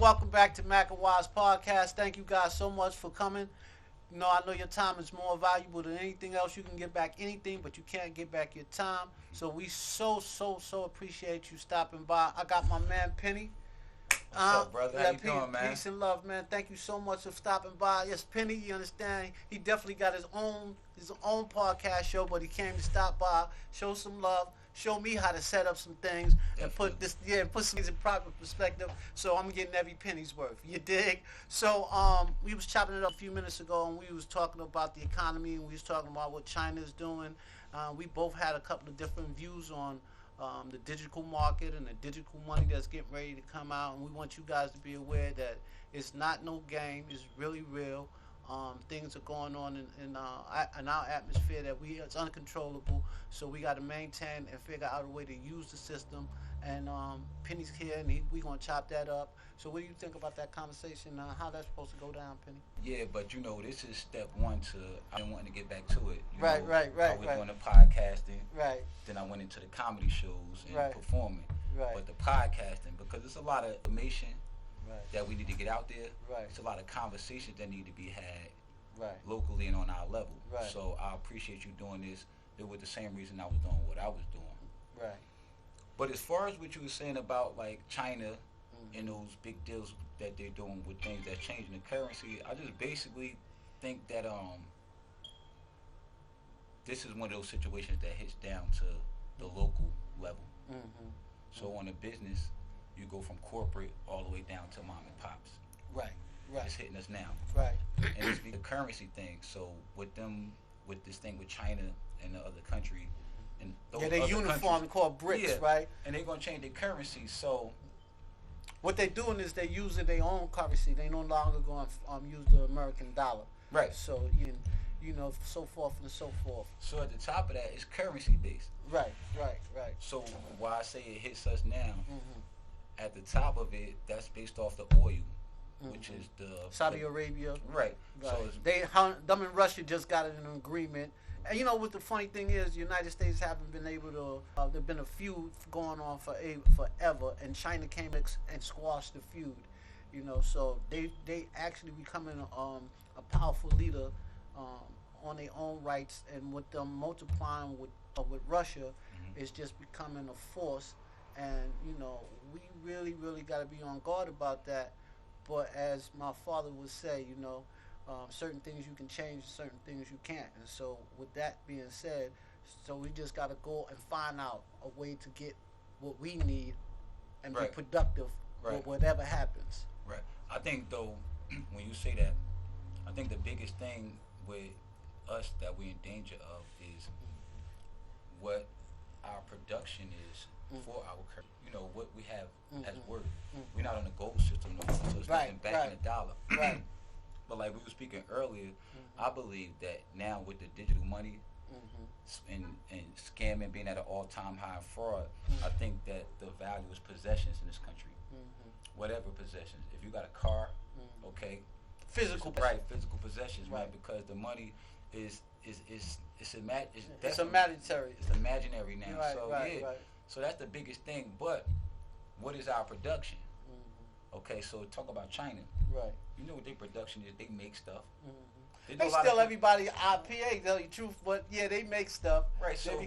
welcome back to Mac and Wise Podcast. Thank you guys so much for coming. I know your time is more valuable than anything else. You can get back anything, but you can't get back your time. So we so appreciate you stopping by. I got my man Penny. What's up, brother? How you doing, man? Peace and love, man. Thank you so much for stopping by. Yes, Penny, you understand? He definitely got his own podcast show, but he came to stop by, show some love, show me how to set up some things, and put some things in proper perspective. So I'm getting every penny's worth. You dig? So we was chopping it up a few minutes ago, and we was talking about the economy, and we was talking about what China's doing. We both had a couple of different views on the digital market and the digital money that's getting ready to come out, and we want you guys to be aware that it's not no game. It's really real. Things are going on in our atmosphere that it's uncontrollable. So we got to maintain and figure out a way to use the system. And Penny's here, and we gonna chop that up. So what do you think about that conversation? How that's supposed to go down, Penny? Yeah, but this is step one to. I didn't want to get back to it. Right. I was doing the podcasting. Right. Then I went into the comedy shows and performing. Right. But the podcasting, because it's a lot of information that we need to get out there. Right. It's a lot of conversations that need to be had. Right. Locally and on our level. Right. So I appreciate you doing this. It was the same reason I was doing what I was doing. Right. But as far as what you were saying about like China and those big deals that they're doing with things that's changing the currency, I just basically think that this is one of those situations that hits down to the local level. Mm-hmm. So on a business, you go from corporate all the way down to mom and pops. Right. It's hitting us now. Right. And it's the currency thing. So with this thing with China and the other country, and those they other uniform called BRICS, right? And they're gonna change their currency. So what they're doing is they're using their own currency. They no longer going to use the American dollar. Right. So so forth and so forth. So at the top of that, it's currency based. Right. So why I say it hits us now, at the top of it, that's based off the oil, which is the Saudi Arabia. Right. So them and Russia just got an agreement. And what the funny thing is, the United States haven't been able to. There've been a feud going on forever, and China came and squashed the feud. So they actually becoming a powerful leader on their own rights, and with them multiplying with Russia, it's just becoming a force. And we really got to be on guard about that. But as my father would say, certain things you can change, certain things you can't. And so with that being said, so we just got to go and find out a way to get what we need and be productive with whatever happens. Right. I think, though, when you say that, I think the biggest thing with us that we're in danger of is what our production is for our currency. What we have as worth. We're not on the gold system no more, so it's nothing back in the dollar. Right. But like we were speaking earlier, I believe that now with the digital money and scamming being at an all-time high in fraud, I think that the value is possessions in this country. Whatever possessions. If you got a car, okay. Physical possessions, right? Because the money it's imaginary. It's imaginary now. Right. So that's the biggest thing. But what is our production? Okay, so talk about China. Right. You know what their production is? They make stuff. They steal everybody IPA, tell you the truth, but yeah, they make stuff. Right. So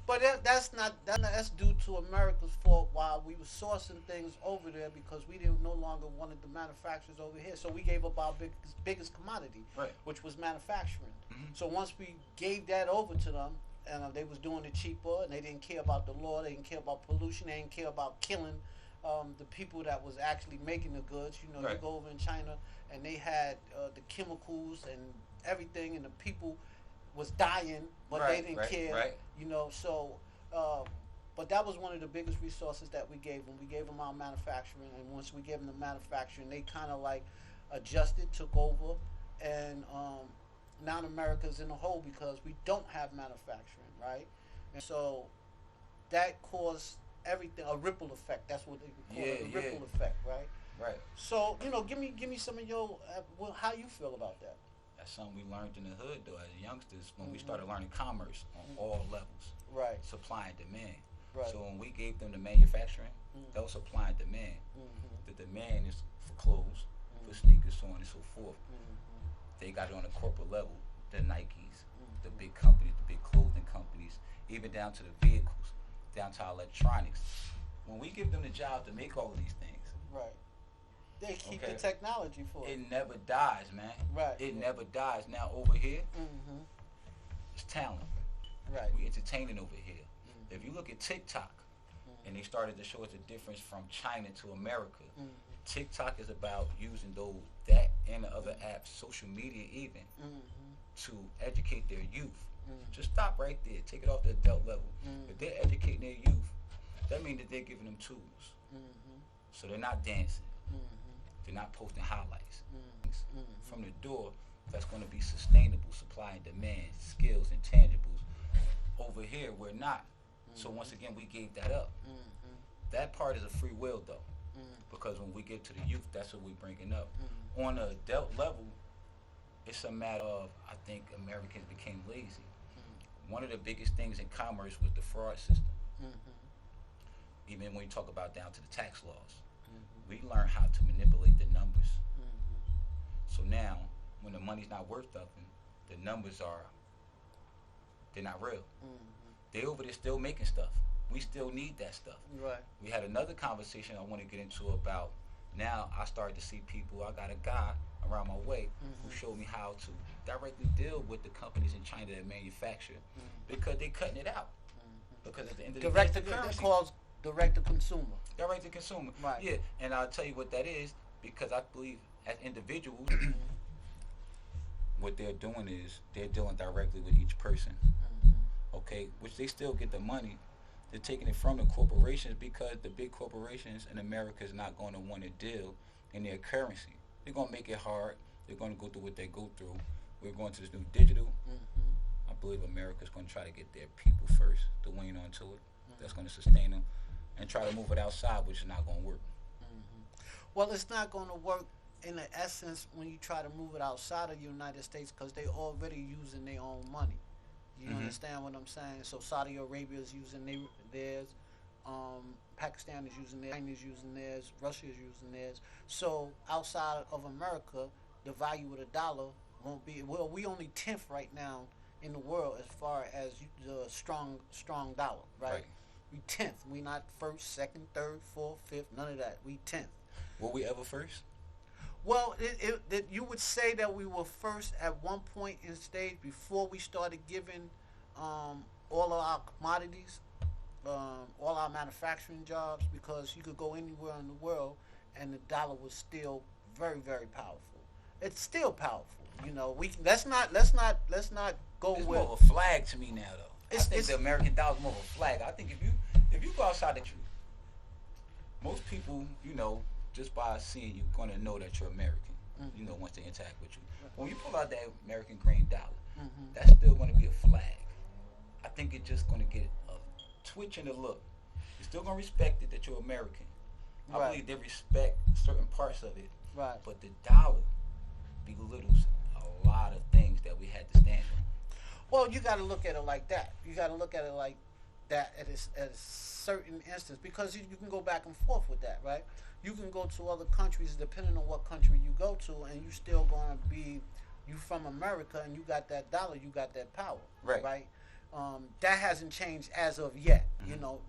but that's due to America's fault. While we were sourcing things over there because we no longer wanted the manufacturers over here, so we gave up our biggest commodity, which was manufacturing. So once we gave that over to them, and they was doing it cheaper, and they didn't care about the law, they didn't care about pollution, they didn't care about killing the people that was actually making the goods. You go over in China, and they had the chemicals and everything, and the people was dying, but they didn't care. Right. But that was one of the biggest resources that we gave them. We gave them our manufacturing, and once we gave them the manufacturing, they kind of like adjusted, took over, and now America's in a hole because we don't have manufacturing, right? And so that caused everything a ripple effect. That's what they call it, a ripple effect, right? Right. So give me some of your how you feel about that. That's something we learned in the hood though as youngsters when we started learning commerce on all levels. Right. Supply and demand. Right. So when we gave them the manufacturing, that was supply and demand. The demand is for forth. Mm-hmm. They got it on a corporate level. The Nikes, the Mm-hmm. big companies, the big clothing companies, even down to the vehicles, down to our electronics. When we give them the job to make all of these things, Right. They keep okay, the technology for it. it never dies, man. Right. It Right. never dies. Now over here, Mm-hmm. it's talent. Right. We entertaining over here. Mm-hmm. If you look at TikTok, Mm-hmm. and they started to show us the difference from China to America. Mm-hmm. TikTok is about using that and the other apps, social media even, Mm-hmm. to educate their youth. Mm-hmm. Just stop right there. Take it off the adult level. Mm-hmm. If they're educating their youth, that means that they're giving them tools. Mm-hmm. So they're not dancing. Mm-hmm. They're not posting highlights. Mm-hmm. From the door, that's going to be sustainable, supply and demand, skills, and tangibles. Over here, we're not. So once again, we gave that up. Mm-hmm. That part is a free will, though, Mm-hmm. because when we get to the youth, that's what we're bringing up. Mm-hmm. On the adult level, it's a matter of, I think Americans became lazy. Mm-hmm. One of the biggest things in commerce was the fraud system. Mm-hmm. Even when you talk about down to the tax laws, Mm-hmm. we learned how to manipulate the numbers. Mm-hmm. So now, when the money's not worth nothing, the numbers they're not real. Mm-hmm. They over there still making stuff. We still need that stuff. Right. We had another conversation I want to get into about, now I started to see people, I got a guy around my way who Mhm. showed me how to directly deal with the companies in China that manufacture, because they're cutting it out. Because at the end of the Direct day, to it's the currency. calls direct to consumer. Direct to consumer. Right. Yeah, and I'll tell you what that is, because I believe as individuals, what they're doing is they're dealing directly with each person. Okay, which they still get the money. They're taking it from the corporations, because the big corporations in America is not going to want to deal in their currency. They're going to make it hard. They're going to go through what they go through. We're going to this new digital. I believe America's going to try to get their people first to lean onto it. That's going to sustain them, and try to move it outside, which is not going to work. Well, it's not going to work in the essence when you try to move it outside of the United States, because they already using their own money. You understand what I'm saying? So Saudi Arabia is using theirs. Pakistan is using theirs. China is using theirs. Russia is using theirs. So outside of America, the value of the dollar won't be. Well, we only 10th right now in the world as far as the strong dollar, right? We 10th. We not first, second, third, fourth, fifth. None of that. We 10th. Were we ever first? Well, you would say that we were first at one point in stage before we started giving all of our commodities, all our manufacturing jobs, because you could go anywhere in the world and the dollar was still very, very powerful. It's still powerful. You know, let's not go It's with. more of a flag to me now, though. I think It's- the American dollar is more of a flag. I think if you go outside the truth, most people, just by seeing you, gonna know that you're American. Once they interact with you. When you pull out that American grain dollar, that's still gonna be a flag. I think it's just gonna get a twitch in the look. You're still gonna respect it that you're American. I Right. believe they respect certain parts of it, Right. but the dollar belittles a lot of things that we had to stand on. Well, you got to look at it like that. You got to look at it like that at a certain instance, because you can go back and forth with that, right? You can go to other countries depending on what country you go to, and you still going to be, you from America and you got that dollar, you got that power, Right. That hasn't changed as of yet.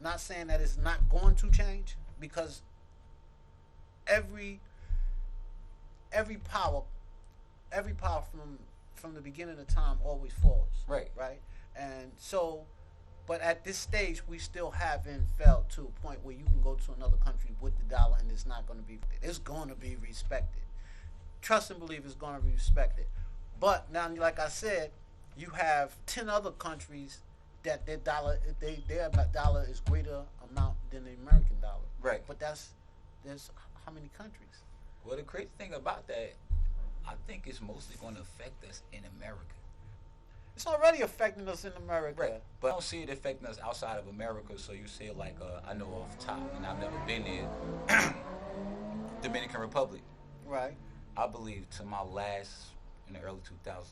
Not saying that it's not going to change, because every power from the beginning of time always falls. Right. Right. And so, but at this stage, we still haven't felt to a point where you can go to another country with the dollar and it's not going to be. It's going to be respected. Trust and believe it's going to be respected. But now, like I said, you have 10 other countries that their dollar is greater amount than the American dollar. Right. But there's how many countries? Well, the crazy thing about that, I think it's mostly going to affect us in America. It's already affecting us in America. Right. But I don't see it affecting us outside of America. So you say like, I know off the top, and I've never been there, Dominican Republic. Right. I believe to my last, in the early 2000s,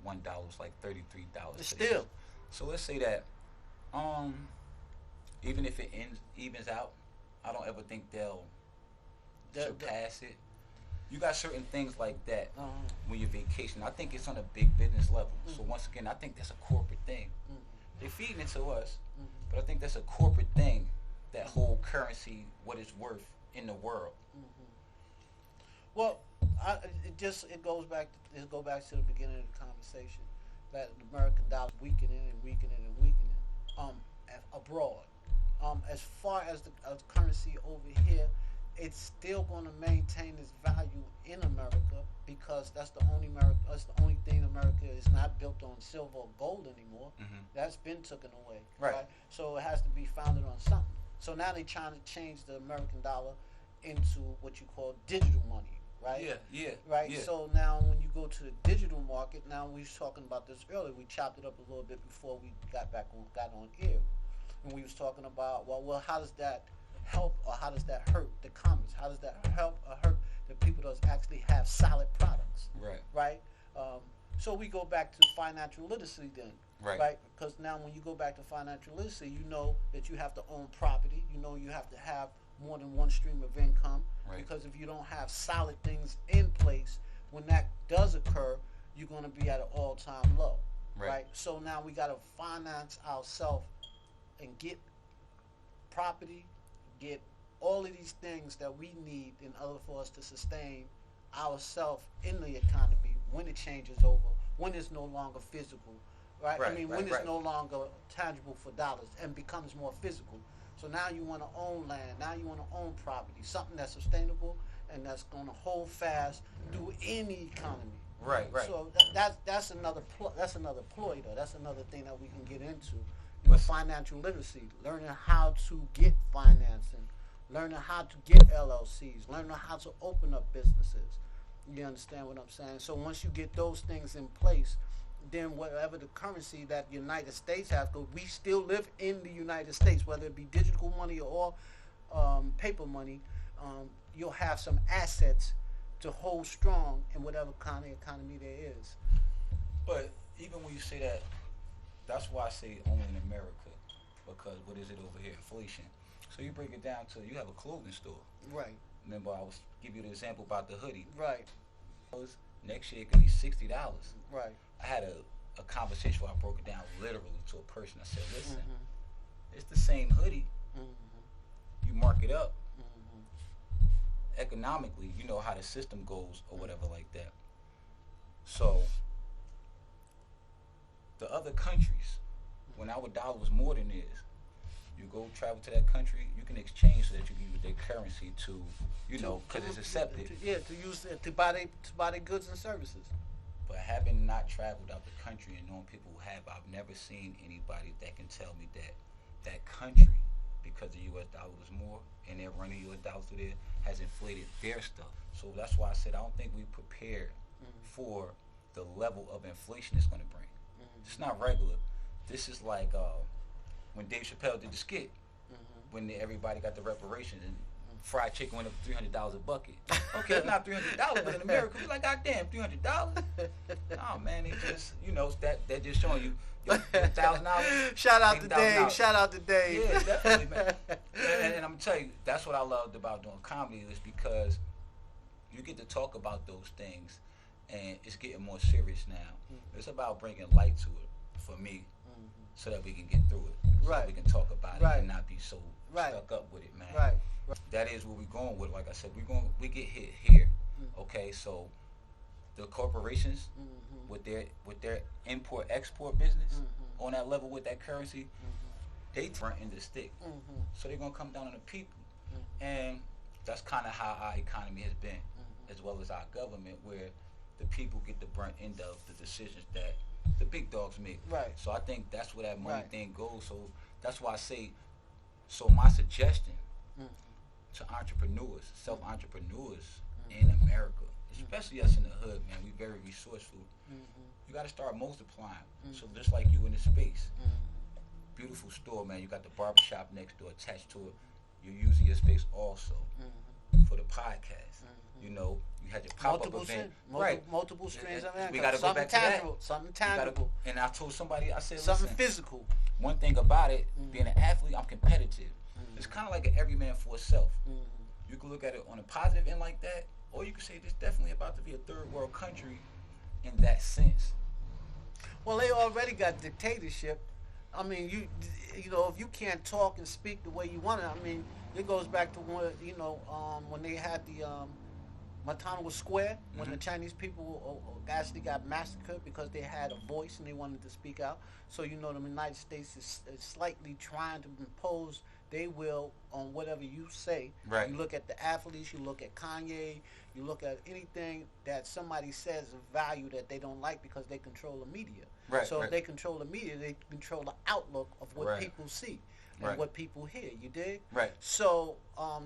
$1 was like $33. Still. So let's say that, even if it evens out, I don't ever think they'll surpass it. You got certain things like that Uh-huh. when you're vacation. I think it's on a big business level. So Mhm. once again, I think that's a corporate thing. Mhm. They're feeding it to us, Mhm. but I think that's a corporate thing. That whole currency, what it's worth in the world. Mhm. Well, it goes back to the beginning of the conversation that the American dollar is weakening and weakening and weakening abroad. As far as the currency over here, it's still going to maintain its value in America because that's the only thing America is not built on silver or gold anymore. Mm-hmm. That's been taken away, Right. So it has to be founded on something. So now they're trying to change the American dollar into what you call digital money, right? Yeah. Right. Yeah. So now when you go to the digital market, now we was talking about this earlier. We chopped it up a little bit before we got on air, and we was talking about well, how does that help or how does that hurt the commerce? How does that help or hurt the people that actually have solid products? Right. Right. So we go back to financial literacy then. Right. Because now when you go back to financial literacy, you know that you have to own property. You know you have to have more than one stream of income. Right. Because if you don't have solid things in place, when that does occur, you're going to be at an all-time low. Right. So now we got to finance ourselves and get property, get all of these things that we need in order for us to sustain ourselves in the economy when it changes over, when it's no longer physical, right? When it's no longer tangible for dollars and becomes more physical. So now you want to own land, now you want to own property, something that's sustainable and that's going to hold fast through any economy. Right. So that's another ploy though. That's another thing that we can get into. Financial literacy, learning how to get financing, learning how to get LLCs, learning how to open up businesses. You understand what I'm saying? So once you get those things in place, then whatever the currency that the United States has, because we still live in the United States, whether it be digital money or paper money, you'll have some assets to hold strong in whatever kind of economy there is. But even when you say that, that's why I say only in America, because what is it over here? Inflation. So you break it down to you have a clothing store. Right. Remember, I was give you the example about the hoodie. Right. Next year it could be $60. Right. I had a conversation where I broke it down literally to a person. I said, listen, it's the same hoodie. You mark it up. Economically, you know how the system goes or whatever like that. So the other countries, when our dollar was more than theirs, you go travel to that country, you can exchange so that you can use their currency to, because it's accepted. To use it to buy their goods and services. But having not traveled out the country and knowing people who have, I've never seen anybody that can tell me that country, because the U.S. dollar was more and they're running U.S. dollars through there, has inflated their stuff. So that's why I said I don't think we prepared for the level of inflation it's going to bring. It's not regular. This is like when Dave Chappelle did the skit, when everybody got the reparations and fried chicken went up $300 a bucket. Okay, it's not $300, but in America, we're like, goddamn, $300? Oh man, they just, that just showing you, $1,000. Shout out to Dave. Shout out to Dave. Yeah, definitely, man. And I'm gonna tell you, that's what I loved about doing comedy, is because you get to talk about those things, and it's getting more serious now. It's about bringing light to it for me, so that we can get through it, so that we can talk about it and not be so stuck up with it, man. Right. That is what we're going with. Like I said, we get hit here. Okay, so the corporations with their import export business on that level with that currency, they turn in the stick. So they're gonna come down on the people, and that's kind of how our economy has been, as well as our government, where the people get the brunt end of the decisions that the big dogs make. Right. So I think that's where that money thing goes. So that's why I say. So my suggestion to entrepreneurs, self-entrepreneurs in America, especially us in the hood, man, we very resourceful. You got to start multiplying. So just like you in the space, beautiful store, man. You got the barbershop next door attached to it. You're using your space also for the podcast. You had your pop-up event. Multiple streams of income. We got to go back to that. Something tangible. And I told somebody, I said, something listen, physical. one thing about it, being an athlete, I'm competitive. It's kind of like an every man for himself. You can look at it on a positive end like that, or you could say it's definitely about to be a third world country in that sense. Well, they already got dictatorship. I mean, you know, if you can't talk and speak the way you want to, I mean, it goes back to when they had the Matano Square, when the Chinese people actually got massacred because they had a voice and they wanted to speak out. So the United States is slightly trying to impose their will on whatever you say. Right. You look at the athletes, you look at Kanye, you look at anything that somebody says of value that they don't like because they control the media. Right. So right. if they control the media, they control the outlook of what Right. people see and Right. what people hear. You dig? Right. So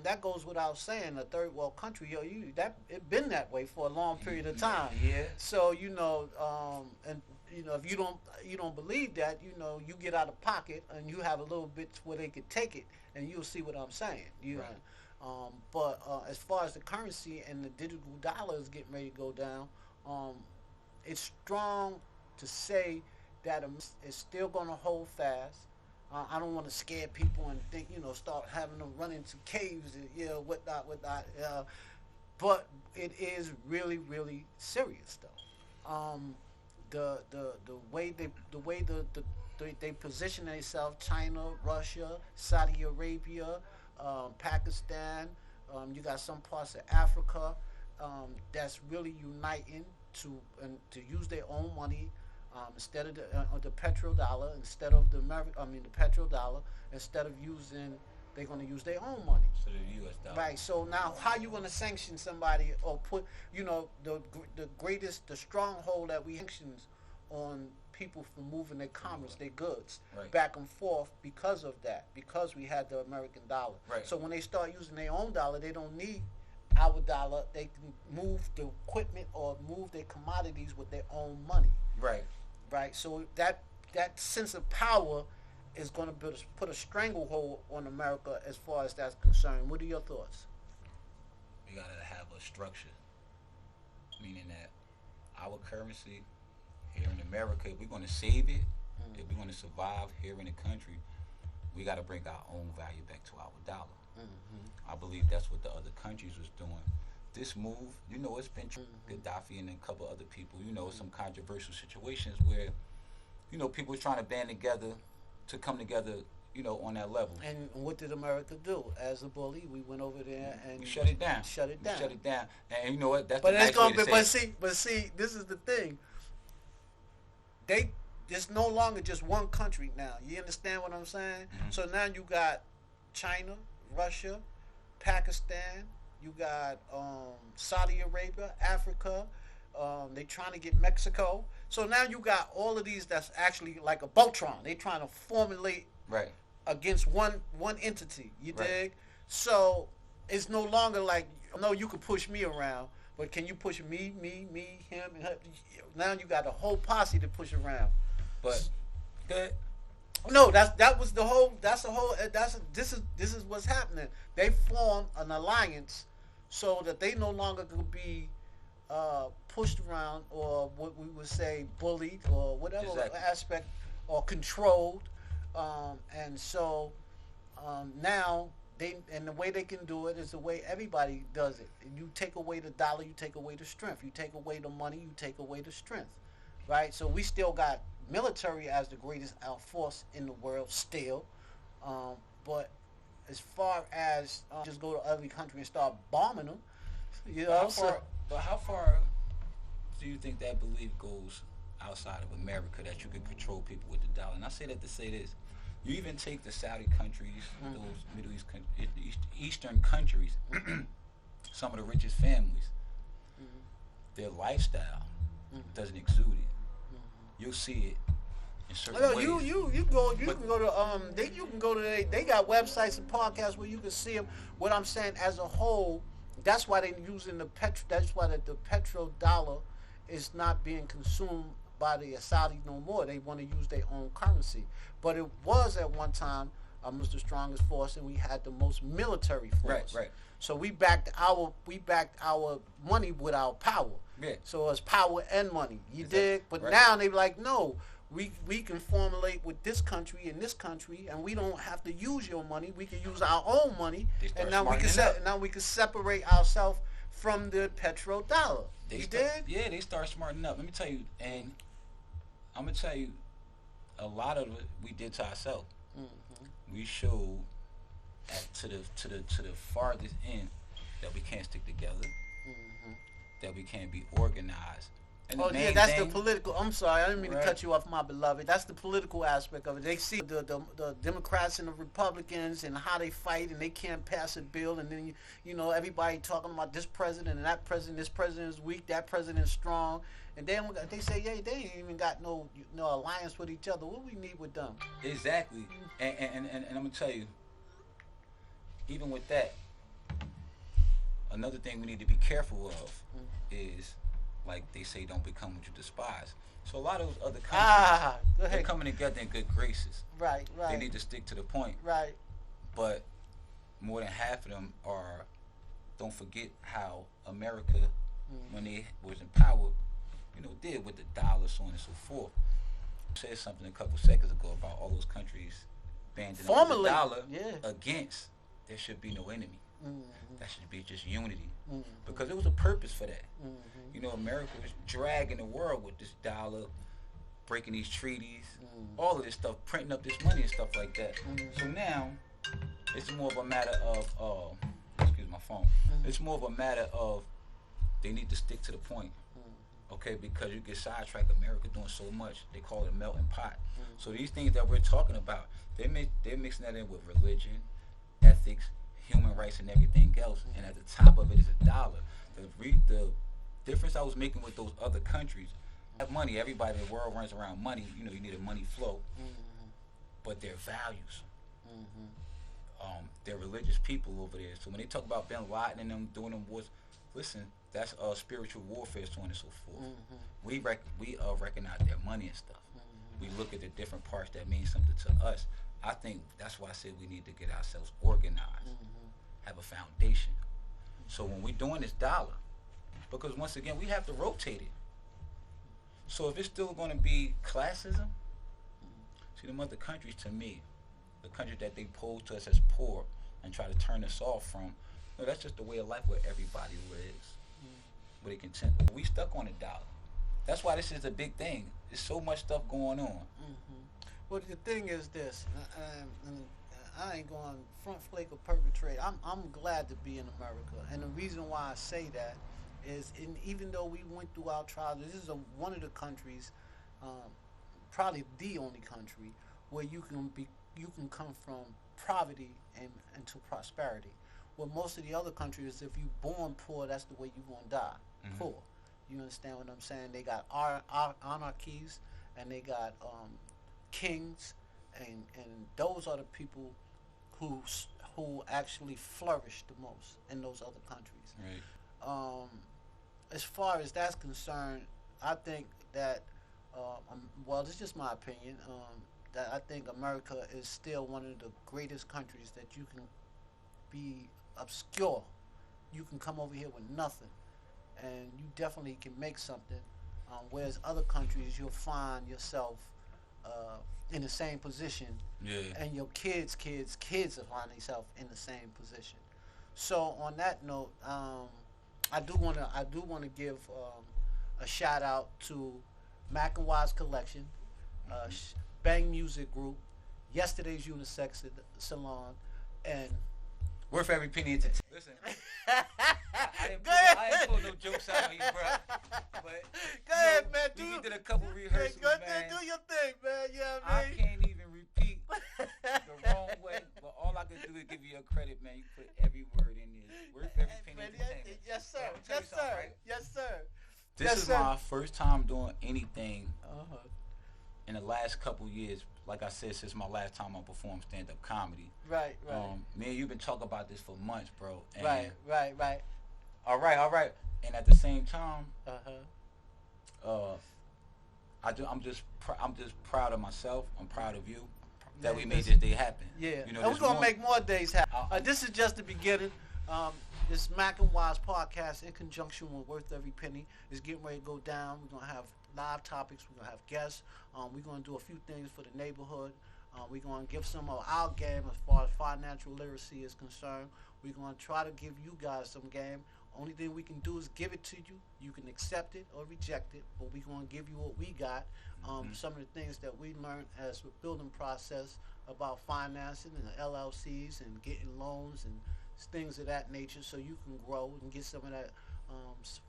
that goes without saying. A third world country, it been that way for a long period of time. Yeah. So and if you don't believe that, you get out of pocket and you have a little bit where they could take it, and you'll see what I'm saying. Right. But as far as the currency and the digital dollar is getting ready to go down, it's strong to say that it's still going to hold fast. I don't want to scare people and think, start having them run into caves and, whatnot. But it is really, really serious, though. The way they position themselves, China, Russia, Saudi Arabia, Pakistan, you got some parts of Africa, that's really uniting to use their own money. Instead of the petrodollar, instead of the petrodollar, instead of they're going to use their own money. So the U.S. dollar. Right. So now, how you going to sanction somebody or put, the stronghold that we sanctions on people from moving their commerce, their goods, Right. back and forth because of that, because we had the American dollar. Right. So when they start using their own dollar, they don't need our dollar. They can move the equipment or move their commodities with their own money. Right. Right, so that sense of power is going to put a stranglehold on America as far as that's concerned. What are your thoughts? We gotta have a structure, meaning that our currency here in America, if we're going to save it, if we're going to survive here in the country, we got to bring our own value back to our dollar. I believe that's what the other countries was doing. This move, it's been Gaddafi and a couple other people, some controversial situations where, people trying to band together to come together, on that level. And what did America do? As a bully, we went over there and we shut it down. Shut it down. We shut it down. And you know what? That's but the it's nice gonna way be. to say But see, this is the thing. There's no longer just one country now. You understand what I'm saying? Mm-hmm. So now you got China, Russia, Pakistan. You got Saudi Arabia, Africa. They trying to get Mexico. So now you got all of these that's actually like a Voltron. They trying to formulate right. against one entity. You Right. dig? So it's no longer like, no, you can push me around, but can you push me, him, and her? Now you got a whole posse to push around. But good. No, this is what's happening. They formed an alliance so that they no longer could be pushed around, or what we would say bullied, or whatever Exactly. aspect, or controlled. And so now the way they can do it is the way everybody does it. You take away the dollar, you take away the strength. You take away the money, you take away the strength. Right? So we still got military as the greatest force in the world still. But as far as just go to every country and start bombing them, How far do you think that belief goes outside of America, that you can control people with the dollar? And I say that to say this. You even take the Saudi countries, those Middle East, Eastern countries, some of the richest families, their lifestyle doesn't exude it. You'll see it in certain ways. You can go to they got websites and podcasts where you can see them. What I'm saying as a whole, that's why they're using that's why the petrodollar is not being consumed by the Saudis no more. They want to use their own currency. But it was at one time was the strongest force, and we had the most military force. Right. So we backed our money with our power. Yeah. So it's power and money. You Exactly. dig? But Right. now they be like, no, we can formulate with this country and this country, and we don't have to use your money. We can use our own money, They start and now we can smartening up. now we can separate ourselves from the petrodollar. You did? Yeah, they start smarting up. Let me tell you, and I'm gonna tell you, a lot of it we did to ourselves. We showed to the farthest end that we can't stick together, that we can't be organized. And Oh yeah, that's the political. I'm sorry, I didn't mean to cut you off, my beloved. That's the political aspect of it. They see the Democrats and the Republicans and how they fight, and they can't pass a bill, and then you know everybody talking about this president and that president. This president is weak, that president is strong, and they say they ain't even got no alliance with each other. What we need with them? Exactly, and I'm gonna tell you, even with that, another thing we need to be careful of is, like they say, don't become what you despise. So a lot of those other countries, they're coming together in good graces. Right. They need to stick to the point. Right. But more than half of them don't forget how America, when they was in power, did with the dollar, so on and so forth. I said something a couple seconds ago about all those countries banding up the dollar against. There should be no enemy. That should be just unity. Because there was a purpose for that. America was dragging the world with this dollar, breaking these treaties, all of this stuff, printing up this money and stuff like that. So now, it's more of a matter of, excuse my phone, it's more of a matter of they need to stick to the point. Okay, because you get sidetracked. America doing so much, they call it a melting pot. So these things that we're talking about, they're mixing that in with religion, ethics, human rights, and everything else. And at the top of it is a dollar. The difference I was making with those other countries, have money. Everybody in the world runs around money. You need a money flow. But their values, they're religious people over there. So when they talk about Bin Laden and them doing them wars, listen, that's spiritual warfare, so on and so forth. We recognize their money and stuff. We look at the different parts that mean something to us. I think that's why I said we need to get ourselves organized, have a foundation. So when we're doing this dollar, because once again, we have to rotate it. So if it's still going to be classism, see, them other countries, to me, the countries that they pose to us as poor and try to turn us off from, that's just the way of life where everybody lives, where they content. We stuck on the dollar. That's why this is a big thing. There's so much stuff going on. Well, the thing is this, and I ain't going front flake or perpetrate. I'm glad to be in America, and the reason why I say that is, even though we went through our trials, this is one of the countries, probably the only country where you can come from poverty and to prosperity. Well, most of the other countries, if you born poor, that's the way you're gonna die, poor. You understand what I'm saying? They got anarchies, and they got kings, and those are the people who actually flourish the most in those other countries. Right. As far as that's concerned, I think that well, this is just my opinion. That I think America is still one of the greatest countries that you can be obscure. You can come over here with nothing, and you definitely can make something. Whereas other countries, you'll find yourself in the same position, and your kids will find themselves in the same position. So on that note, I do want to give a shout out to Mac and Wise Collection, Bang Music Group, Yesterday's Unisex Salon, and Worth Every Penny. Listen, I didn't pull no jokes out on you, bro. But go ahead, man. We did a couple rehearsals, go man. Do your thing, man. You know what I mean? I can't even repeat the wrong way, but all I can do is give you your credit, man. You put every word in there. Worth Every Penny. Yes, sir. Yes, sir. Right? Yes, sir. This is my first time doing anything in the last couple years. Like I said, since my last time I performed stand-up comedy. Right. Me and you've been talking about this for months, bro. And Right. All right. And at the same time, I'm just proud of myself. I'm proud of you that we made this day happen. Yeah. And we're gonna make more days happen. This is just the beginning. This Mac and Wise podcast, in conjunction with Worth Every Penny, is getting ready to go down. We're gonna have live topics. We're gonna have guests. We're gonna do a few things for the neighborhood. We're gonna give some of our game as far as financial literacy is concerned. We're gonna try to give you guys some game Only thing we can do is give it to you. You can accept it or reject it, but we're going to give you what we got. Some of the things that we learned as a building process about financing and the LLCs and getting loans and things of that nature, so you can grow and get some of that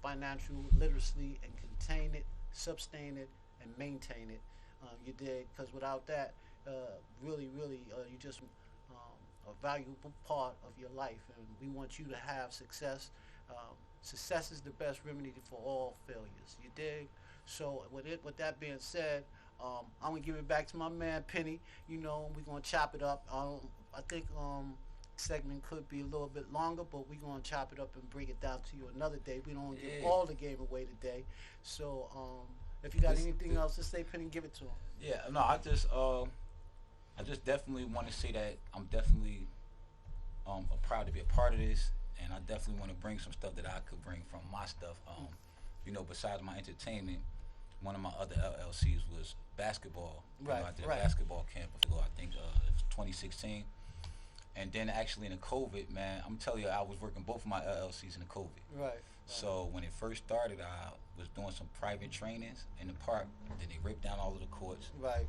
financial literacy and contain it, sustain it, and maintain it. You dig? Because without that, really, you just a valuable part of your life, and we want you to have success. Success is the best remedy for all failures. You dig? So with that being said, I'm gonna give it back to my man Penny. You know, we're gonna chop it up. I think segment could be a little bit longer, but we're gonna chop it up and bring it down to you another day. We don't want to give all the game away today. So if you got anything else to say, Penny, give it to him. Yeah, no, I just definitely want to say that I'm definitely proud to be a part of this, and I definitely want to bring some stuff that I could bring from my stuff. You know, besides my entertainment, one of my other LLCs was basketball. Right, You know, I did right. a basketball camp ago, I think it was 2016. And then actually in the COVID, man, I'm telling you, I was working both of my LLCs in the COVID. Right. So when it first started, I was doing some private trainings in the park. Then they ripped down all of the courts. Right.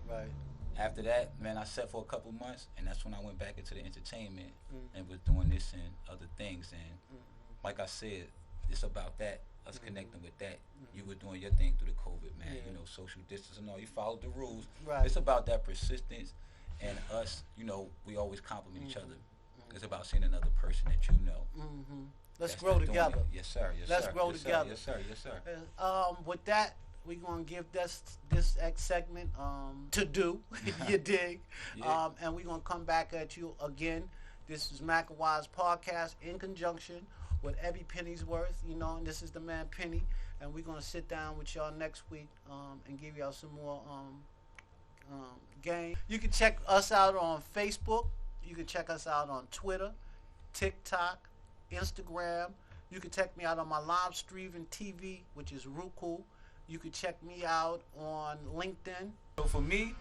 After that, man, I sat for a couple months, and that's when I went back into the entertainment and was doing this and other things. And like I said, it's about that, us connecting with that. You were doing your thing through the COVID, man. Yeah. You know, social distance and all. You followed the rules. Right. It's about that persistence, and us, you know, we always compliment each other. It's about seeing another person that you know. Let's that's grow doing together. it. Yes, sir. Yes, Let's sir. grow Yes, sir. together. Yes, sir. Yes, sir. With that, we're gonna give this X segment to do. You dig? Yeah. And we're gonna come back at you again. This is Mac and Wise podcast in conjunction with Every Penny's Worth. You know, and this is the man Penny, and we're gonna sit down with y'all next week and give y'all some more game. You can check us out on Facebook. You can check us out on Twitter, TikTok, Instagram. You can check me out on my live streaming TV, which is Roku. You can check me out on LinkedIn. So for me,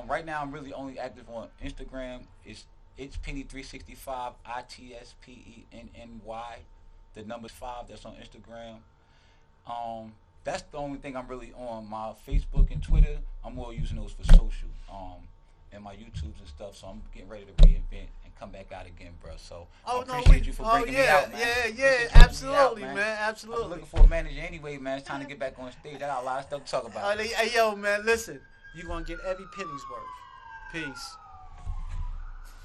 right now I'm really only active on Instagram. It's Penny365, ITSPENNY. The number's 5. That's on Instagram. That's the only thing I'm really on. My Facebook and Twitter, I'm more using those for social. And my YouTubes and stuff. So I'm getting ready to reinvent and come back out again, bro. So I appreciate you for bringing me out, man. Yeah, Appreciate you for bringing me absolutely, out, man, I'm absolutely. looking for a manager anyway, man. It's time to get back on stage. I got a lot of stuff to talk about. Hey, yo, man, listen. You're going to get every penny's worth. Peace.